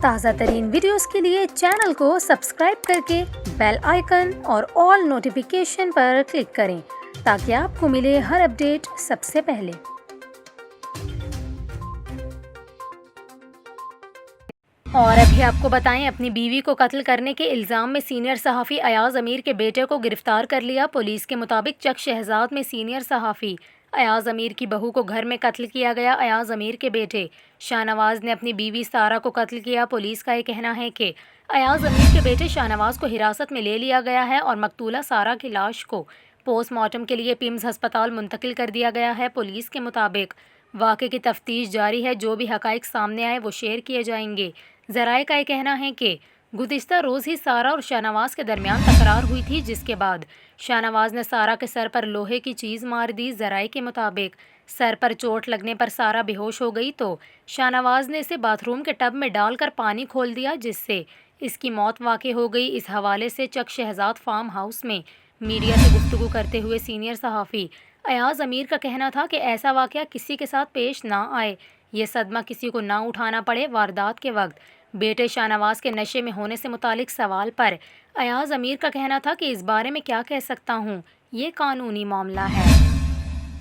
تازہ ترین ویڈیوز کے لیے چینل کو سبسکرائب کر کے بیل آئیکن اور آل نوٹیفیکیشن پر کلک کریں تاکہ آپ کو ملے ہر اپڈیٹ سب سے پہلے۔ اور ابھی آپ کو بتائیں، اپنی بیوی کو قتل کرنے کے الزام میں سینئر صحافی ایاز امیر کے بیٹے کو گرفتار کر لیا۔ پولیس کے مطابق چک شہزاد میں سینئر صحافی ایاز امیر کی بہو کو گھر میں قتل کیا گیا۔ ایاز امیر کے بیٹے شاہ نواز نے اپنی بیوی سارہ کو قتل کیا۔ پولیس کا یہ کہنا ہے کہ ایاز امیر کے بیٹے شاہ نواز کو حراست میں لے لیا گیا ہے اور مقتولہ سارہ کی لاش کو پوسٹ مارٹم کے لیے پیمز ہسپتال منتقل کر دیا گیا ہے۔ پولیس کے مطابق واقعے کی تفتیش جاری ہے، جو بھی حقائق سامنے آئے وہ شیئر کیے جائیں گے۔ ذرائع کا یہ کہنا ہے کہ گزشتہ روز ہی سارہ اور شاہ نواز کے درمیان تکرار ہوئی تھی، جس کے بعد شاہ نواز نے سارہ کے سر پر لوہے کی چیز مار دی۔ ذرائع کے مطابق سر پر چوٹ لگنے پر سارہ بے ہوش ہو گئی تو شاہ نواز نے اسے باتھ روم کے ٹب میں ڈال کر پانی کھول دیا، جس سے اس کی موت واقع ہو گئی۔ اس حوالے سے چک شہزاد فارم ہاؤس میں میڈیا سے گفتگو کرتے ہوئے سینئر صحافی ایاز امیر کا کہنا تھا کہ ایسا واقعہ کسی کے ساتھ پیش نہ آئے، یہ صدمہ کسی کو نہ اٹھانا پڑے۔ واردات کے وقت بیٹے شاہ نواز کے نشے میں ہونے سے متعلق سوال پر ایاز امیر کا کہنا تھا کہ اس بارے میں کیا کہہ سکتا ہوں، یہ قانونی معاملہ ہے۔